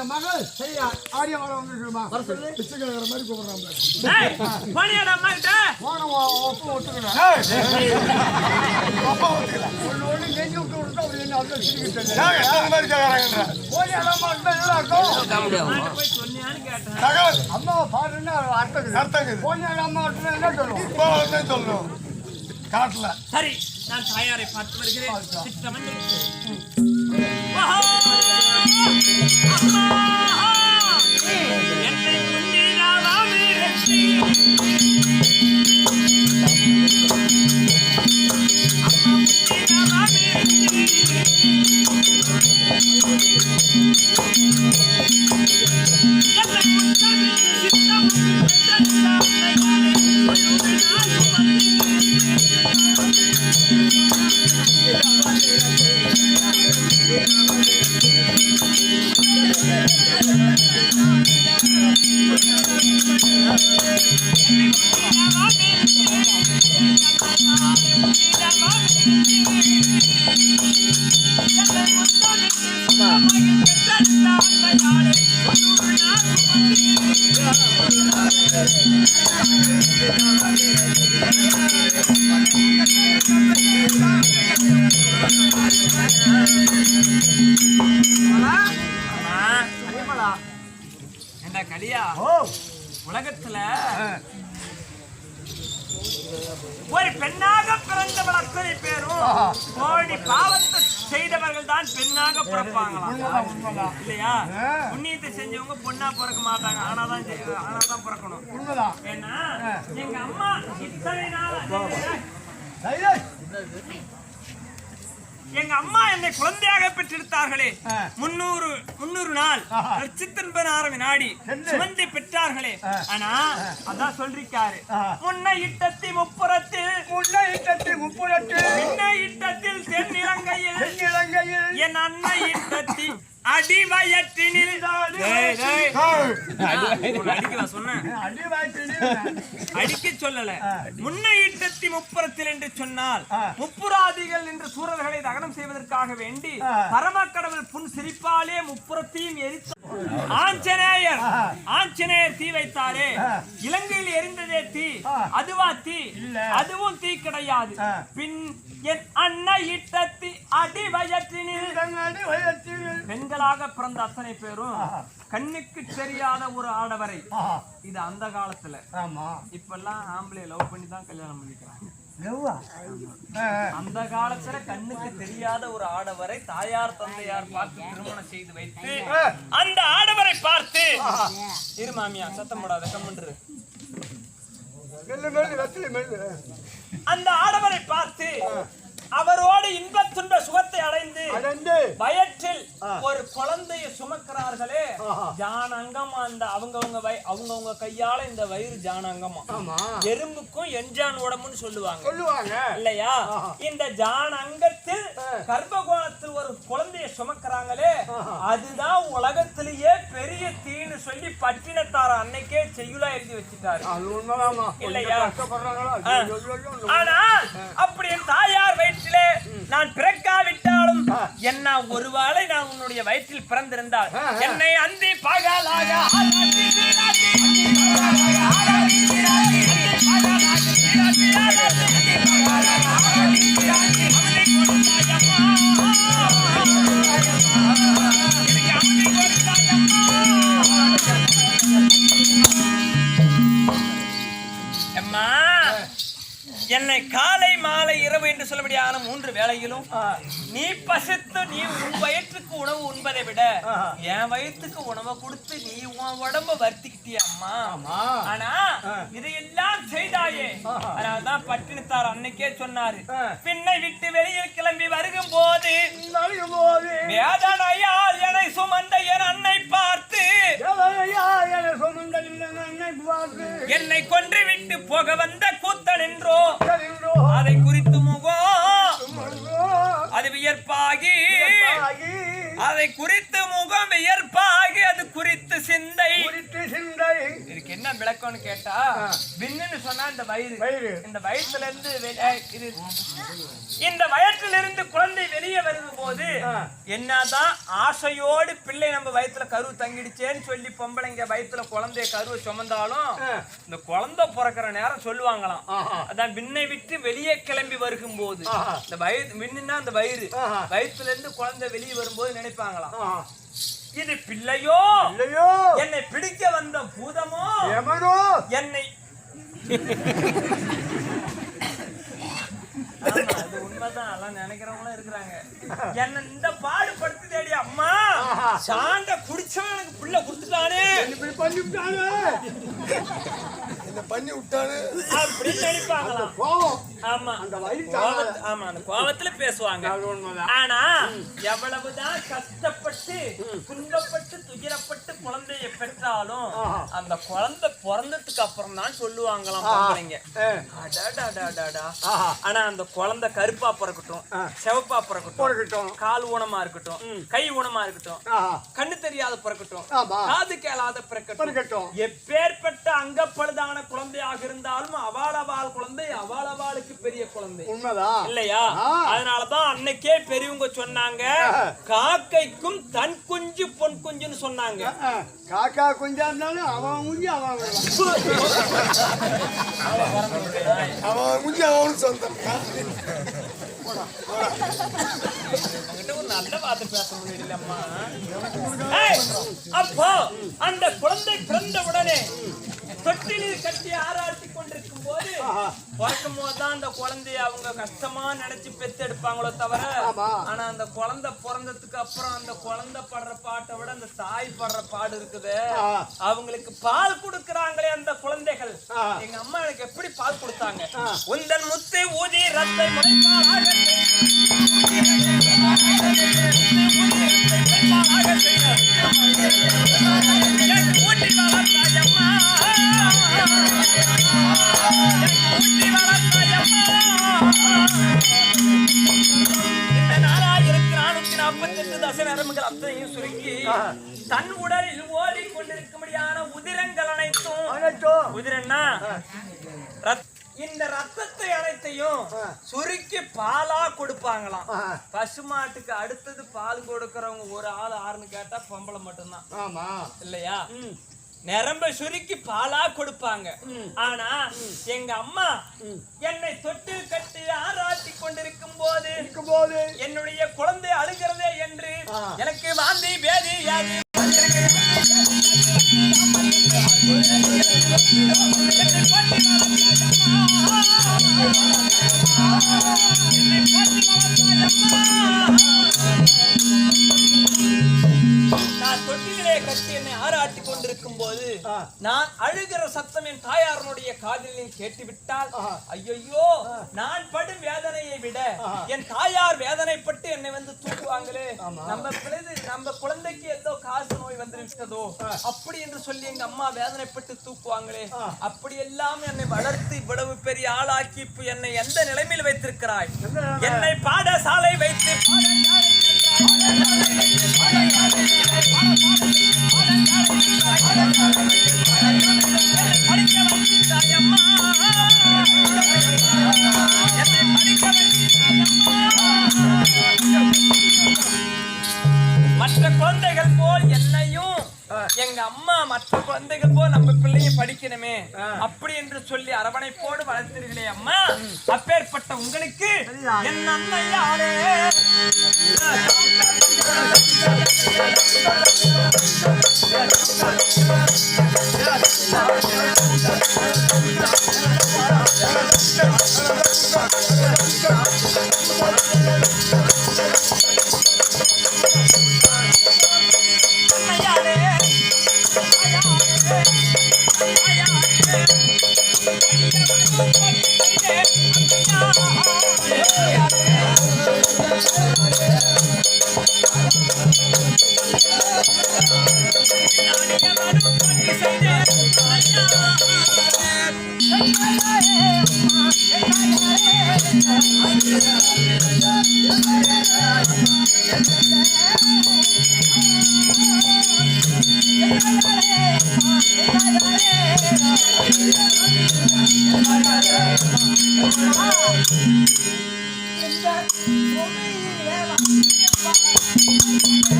என் மகள் சரியா ஆடிய வர வந்துருமா வர சொல்லு பிச்சைக்கார மாதிரி கூப்பிடுறாங்க போனியாடா அம்மா கிட்ட போன அப்பா ஒத்துக்கிறேன் அப்பா ஒத்துக்கிறேன் ஒண்ணு நெஞ்சு விட்டு விட்டு அப்படி என்ன அதுல சிரிக்கிட்டு மாதிரி கேட்கறாங்க போனியாடா அம்மா நல்லா இருக்கும் போய் சொன்னியான்னு கேட்டேன் அம்மா பாருன்னா அர்த்தம் போனியாடா அம்மா என்ன சொல்லுவோம் இப்போ என்ன சொல்லணும் காட்டல சரி நான் தாயாரை பார்த்து வருகிறேன் சித்தமன் என்னை என்ன கலியா உலகத்துல ஒரு பெண்ணாக பிறந்தவள் அத்தனை பேரும் கோடி பாவத்தை செய்தவர்கள் தான் பெண்ணாக பிறப்பாங்களாம் இல்லையா? புண்ணியத்தை செஞ்சவங்க பொண்ணா பிறக்க மாட்டாங்க, ஆனாதான் பிறக்கணும். ஏன்னா எங்க அம்மா இத்தனை நாள் எங்க அம்மா என்னை குழந்தையாக பெற்றெடுத்தார்களே 300 நாள் நட்சத்திரம் வினாடி சுமந்தி பெற்றார்களே. ஆனா அதான் சொல்லிருக்காரு, முன்ன இட்டத்தி முப்புறத்தில் பின்ன இட்டத்தில் தென்னிலங்கையில் என் அன்னை இட்டத்தி அடிவயற்றினில் அடிக்க சொல்லல, முன்ன ஈட்டத்தி முப்புறத்தில் என்று சொன்னால் முப்புராதிகள் என்று சூரர்களை தகனம் செய்வதற்காக வேண்டி பரமக்கடவுள் புன் சிரிப்பாலே முப்புறத்தையும் எரித்து ஆஞ்சநேயர் தீ வைத்தாரே. இலங்கையில் எரிந்ததே தீ, அதுவா தீ? அதுவும் தீ கிடையாது. பின் என் அன்னை இட்டத்தி அடிவயற்றினில் பெண்களாக பிறந்த அத்தனை பேரும் கண்ணுக்கு தெரியாத ஒரு ஆடவரை. இது அந்த காலத்துல. இப்பெல்லாம் ஆம்பளை லவ் பண்ணி தான் கல்யாணம் பண்ணிக்கிறாங்க. அந்த காலத்துல கண்ணுக்கு தெரியாத ஒரு ஆடவரை தாயார் தந்தையார் பார்த்து திருமணம் செய்து வைத்து அந்த ஆடவரை பார்த்து இருமாமியா சத்தம் போடாத கம்மன்று அந்த ஆடவரை பார்த்து அவரோடு இன்பத் துன்ப சுகத்தை அடைந்து வயிற்றில் ஒரு குழந்தையை சுமக்கிறார்களே. ஜானங்கமா அந்த அவங்கவுங்க கையால இந்த வயிறு ஜானங்கமா. எறும்புக்கும் எஞ்சான் உடம்புன்னு சொல்லுவாங்க இல்லையா? இந்த ஜானங்கத்தில் கர்ப்பகோணத்தில் ஒரு குழந்தையை சுமக்கிறாங்களே, அதுதான் உலகத்திலேயே பெரிய தீன்னு சொல்லி பட்டினத்தார அன்னைக்கே செய்யுளா எழுதி வச்சுட்டாரு இல்லையா? ஆனா அப்படி தாயார் வயிற்றிலே நான் பிறக்காவிட்டாலும் என்ன ஒருவேளை நான் உன்னுடைய வயிற்றில் பிறந்திருந்தால் என்னை அந்தி பகலாக என்னை காலை மாலை இரவு என்று சொல்லபடியான 3 வேளையிலும் நீ பசித்து நீ உன் வயிற்றுக்கு உணவு உண்பதை விட என் வயிற்றுக்கு உணவை கொடுத்து நீ உன் உடம்ப வருத்திக்கிட்டிய அம்மா. ஆனா இதையெல்லாம் செய்தாயே. அதனால்தான் பட்டினத்தார் அன்னைக்கே சொன்னாரு, பின்னை விட்டு வெளியில் கிளம்பி வருகும் போது வேதனையால் என்னை சுமந்த என் அன்னை பார்த்து என்னை கொன்று விட்டு போக வந்த கூத்தன் என்றோ அதை குறித்து முகம் அது வியற்பாகி, அதை குறித்து முகம் வியற்பாகி, அது குறித்து சிந்தை. இதுக்கு என்ன விளக்கம்னு கேட்டா, விண்ணுன்னு சொன்னா இந்த வயிறு, இந்த வயிற்றுல இருந்து இந்த வயிற்றிலிருந்து குழந்தை வெளியே வரும் போது என்னதான் ஆசையோடு பிள்ளை நம்ம வயிற்றுல கரு தங்கிடுச்சேன்னு சொல்லி பொம்பளைங்க வயிற்றுல குழந்தைய கருவை சுமந்தாலும் இந்த குழந்தை பிறக்கிற நேரம் சொல்லுவாங்களாம். அதான் விண்ணை விட்டு வெளியே கிளம்பி வருகும் போது இந்த வயிறு விண்ணுன்னா அந்த வயிற்றுல இருந்து குழந்தை வெளியே வரும்போது நினைப்பாங்களாம், இது பிள்ளையோ என்னை பிடிக்க வந்த பூதமோ என்னை அது உண்மைதான். எல்லாம் நினைக்கிறவங்களும் இருக்கிறாங்க. என்ன இந்த பாடுபடுத்து தேடி அம்மா சாண்ட குடிச்சவன் எனக்கு பிள்ளை குடுத்துட்டானே பண்ணி விட்டானு அப்படின்னு நினைப்பாங்களாம். ஆமா ஆமா அந்த கோபத்துல பேசுவாங்க. ஆனா எவ்வளவுதான் கஷ்டப்பட்டு துன்பப்பட்டு துயரப்பட்டு குழந்தைய பெற்றாலும் அந்த குழந்தை பிறந்ததுக்கு அப்புறம் தான் சொல்லுவாங்களாம் பொம்பளைங்க, ஆனா அந்த குழந்தை கருப்பா பிறக்கட்டும், செவப்பா பிறக்கட்டும், கால் ஊனமா இருக்கட்டும், கை ஊனமா இருக்கட்டும், கண்ணு தெரியாத பிறக்கட்டும், காது கேளாத பிறக்கட்டும், எப்பேற்பட்ட அங்கப்படுதான குழந்தையாக இருந்தாலும் அவாளவாள் குழந்தை அவாளவாளுக்கு பெரிய குழந்தை இல்லையா? அதனாலதான் அன்னைக்கே பெரியவங்க சொன்னாங்க, காக்கைக்கும் தன் குஞ்சு பொன் குஞ்சுன்னு சொன்னாங்க. காக்கா குஞ்சா இருந்தாலும் அவன் குஞ்சு அவன் சொந்தம். ஒரு நல்ல வார்த்தை பேச முடியலம்மா. அப்போ அந்த குழந்தை பிறந்த உடனே தொட்டிலில் கட்டி ஆராட்டி கொண்டிருக்கும் போது பிறக்கும் போதுதான் அந்த குழந்தைய அவங்க கஷ்டமா நினைச்சு பெத்தெடுப்பாங்களோ தவிர, ஆனா அந்த குழந்தை பிறந்ததுக்கு அப்புறம் அந்த குழந்தை படுற பாட்டை விட அந்த தாய் படுற பாடு இருக்குது. அவங்களுக்கு பால் கொடுக்கறாங்களே அந்த குழந்தைகள். எங்க அம்மா எனக்கு எப்படி பால் கொடுத்தாங்க, உந்தன் முத்தை ஊதி ரத்தை முளைப்பாக நரம்புகள் அத்தனையும் சுருக்கி தன் உடலில் ஓடிக்கொண்டிருக்கும்படியான உதிரங்கள் அனைத்தும் உதிரன்னா இந்த ரத்தத்தை அனைத்தையும் சுருக்கி பாலா கொடுப்பாங்களாம். பசுமாட்டுக்கு அடுத்தது பால் கொடுக்கறவங்க ஒரு ஆள் ஆறுன்னு கேட்டா பொம்பளை மட்டும்தான் இல்லையா? நரம்ப சுருக்கி பாலா கொடுப்பாங்க. ஆனா எங்க அம்மா என்னை தொட்டு கட்டி ஆராட்டி கொண்டிருக்கும் போது என்னுடைய குழந்தை அழுகிறதே என்று எனக்கு வாந்தி பேதி யாது நான் தொட்டிலே கட்டி என்னை ஆராட்டி கொண்டிருக்கும் போது நான் அழுகிற சத்தம் என் தாயாரனுடைய காதில் கேட்டுவிட்டால், ஐயோ நான் படும் வேதனையை விட என் தாயார் வேதனைப்பட்டு என்னை வந்து தூக்குவாங்களே, நம்ம குழந்தைக்கு ஏதோ காசு நோய் வந்துவிட்டதோ அப்படி என்று சொல்லி எங்க அம்மா வேதனைப்பட்டு தூக்குவாங்களே, அப்படி எல்லாம் என்னை வளர்த்து இவ்வளவு பெரிய ஆளாக்கி இப்ப என்னை எந்த நிலைமையில் வைத்திருக்கிறாய்? என்னை பாடசாலை வைத்து மற்ற குழந்தைகள் போல் என்னையும் எங்க அம்மா மற்ற குழந்தைகள் போல் நம்ம பிள்ளையும் படிக்கணுமே அப்படி என்று சொல்லி அரவணைப்போடு வளர்த்தீர்களே அம்மா. அப்பேற்பட்ட உங்களுக்கு என் அன்னையாரே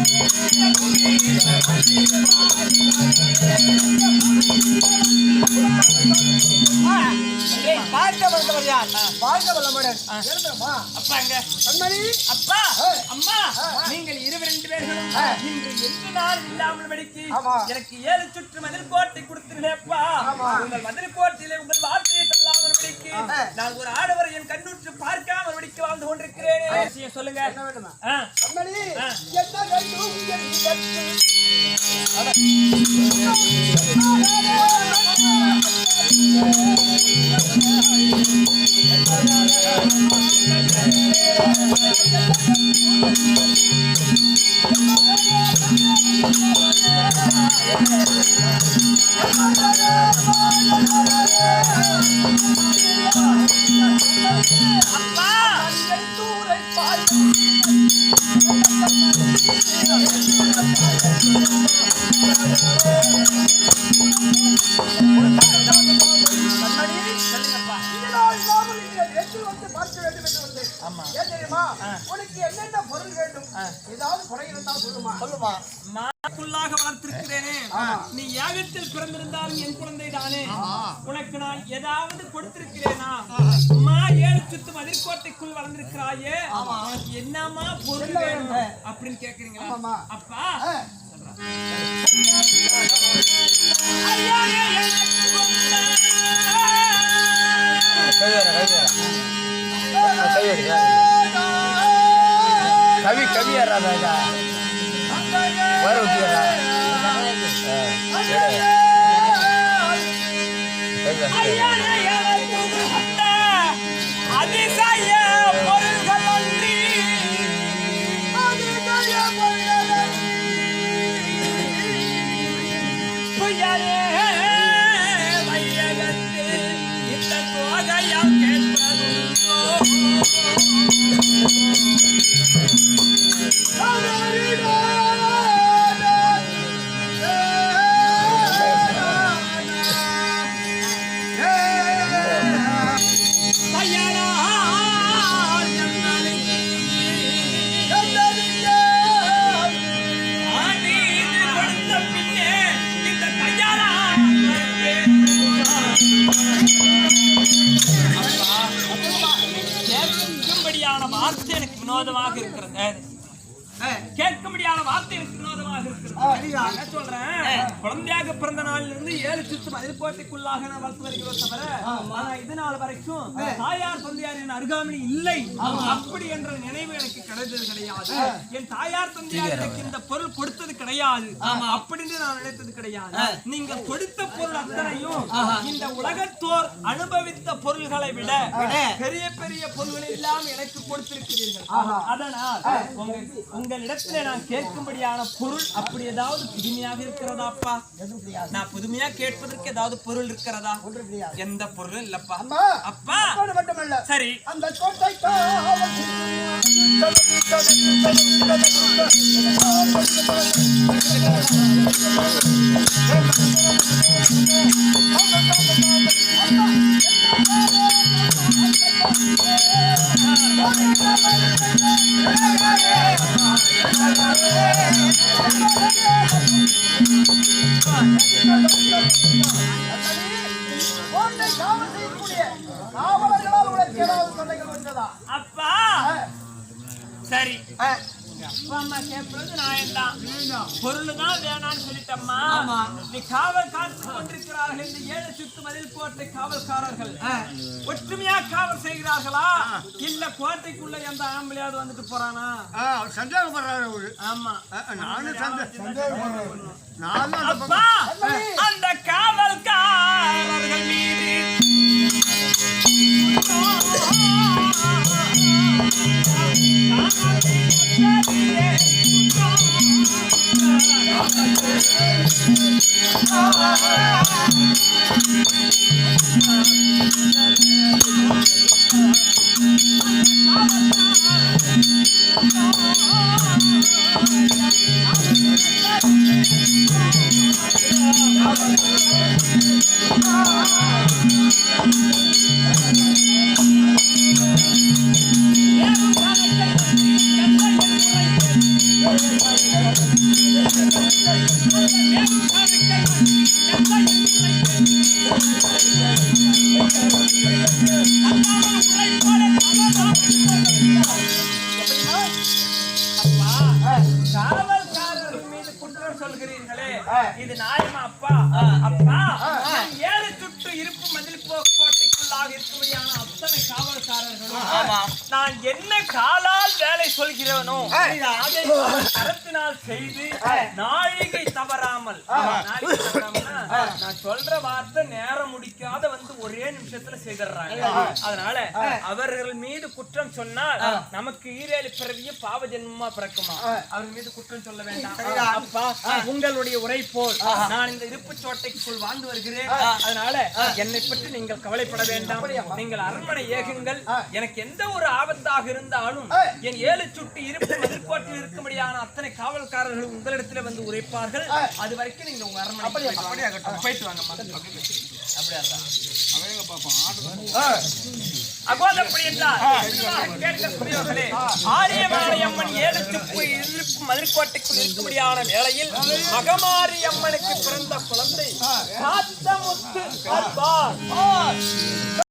இந்த அப்பா அம்மா நீங்கள் இருவரெண்டு பேர்களும் இன்று எந்த நாள் இல்லாமல் படிக்கு எனக்கு 7 சுற்று மதில் கோட்டை கொடுத்துருப்பா உங்கள் மதில் கோட்டையிலே உங்கள் வார்த்தையை தள்ளாமல் படிக்கு நான் ஒரு ஆடவரை என் கண்ணுற்று பார்க்காமல் படிக்க வாழ்ந்து கொண்டிருக்கிறேன் சொல்லுங்க வளர்த்திருக்கிறேனே நீ யாகத்தில் பிறந்திருந்தாலும் என் குழந்தை தானே உனக்கு நான் ஏதாவது கொடுத்திருக்கிறேனா அம்மா 7 சுத்து மதிர்கோட்டைக்குள் வளர்ந்திருக்கிறாயே உனக்கு என்னமா பொருள் வேணும் அப்படின்னு கேக்குறீங்களா அப்பா कवि कवि आ रहा था वह होती है வார்த்தை எனக்கு வினோதமாக இருக்கிறது கேட்க முடியாத வார்த்தை எனக்கு வினோதமாக இருக்கிறது சொல்றேன் குழந்தையாக பிறந்த நாளிலிருந்து 7 சுத்து மதில்கோட்டைக்குள்ளாக நான் வளர்த்து வருகிறோம் தவிர ஆனா இது நாள் வரைக்கும் தாயார் தந்தையாரின் அருகாமணி இல்லை அப்படி என்ற நினைவு எனக்கு கிடைத்தது கிடையாது என் தாயார் தந்தையார் எனக்கு இந்த பொருள் கொடுத்தது கிடையாது அப்படின்னு நான் நினைத்தது கிடையாது நீங்கள் கொடுத்த பொருள் அத்தனையும் இந்த உலகத்தோர் அனுபவித்த பொருள்களை விட பெரிய பெரிய பொருள்கள் எல்லாம் எனக்கு கொடுத்திருக்கிறீர்கள் அதனால் உங்களிடத்துல நான் கேட்கும்படியான பொருள் அப்படி ஏதாவது புதுமையாக இருக்கிறதா அப்பா நான் புதுமையா கேட்பதற்கு ஏதாவது பொருள் இருக்கிறதா எந்த பொருளும் இல்லப்பா அப்பா சரி அந்த அப்பா சரி அப்பா அம்மா கேட்பது நான் பொருள் தான் வேணான்னு சொல்லிட்டம்மா நீ காவல் காத்து கொண்டிருக்கிறார்கள் இந்த 7 சுத்து மதில் கோட்டை காவல்காரர்கள் ஒற்றுமையா காவல் செய்கிறார்களா இல்ல கோட்டைக்குள்ள எந்த ஆம்பளையாவது வந்துட்டு போறானா சந்தேகப்படுறாரு ஆமா நானும் அப்பா அந்த காவல்காரர்கள் மீது காவல்காரர்கள் மீது குற்றம் சொல்கிறீர்களே, இது நியாயமா அப்பா? அப்பா, ஏழு சுற்று இருப்பு மதில் கோட்டைக்குள்ளாக இருக்கும்படியான அத்தனை காவல்காரர்களும் நான் என்ன காலால் வேலை சொல்கிறேனோ அதை கரத்தினால் செய்து நாழிகை தவறாமல், நான் சொல்ற வார்த்தை நேரம் முடிக்காத வந்து ஒரே நிமிஷத்துல செய்திடுறாங்க. அதனால அவர்கள் மீது குற்றம் சொன்னால் நமக்கு ஈரேழு பிறவிய பாவ ஜென்மமா பிறக்குமா? அவர்கள் மீது குற்றம் சொல்ல வேண்டாம். அப்பா, உங்களுடைய உரை போல் நான் இந்த இருப்பு சோட்டைக்குள் வாழ்ந்து வருகிறேன். அதனால என்னை பற்றி நீங்கள் கவலைப்பட வேண்டாம். நீங்கள் அரண்மனை ஏகுங்கள். எனக்கு எந்த ஒரு ஆபத்தாக இருந்தாலும் என் ஏழு சுட்டு இருப்பு எதிர்கோட்டில் இருக்கும்படியான அத்தனை காவல்காரர்கள் உங்களிடத்துல வந்து உரைப்பார்கள். அது வரைக்கும் நீங்க உங்க அரண்மனை போயிட்டு வாங்க. ஆரியமாரியம்மன் ஏழு சுப்பு இருப்பு மதிர்கோட்டைக்குள் இருக்கும்படியான வேளையில் மகமாரி அம்மனுக்கு பிறந்த குழந்தை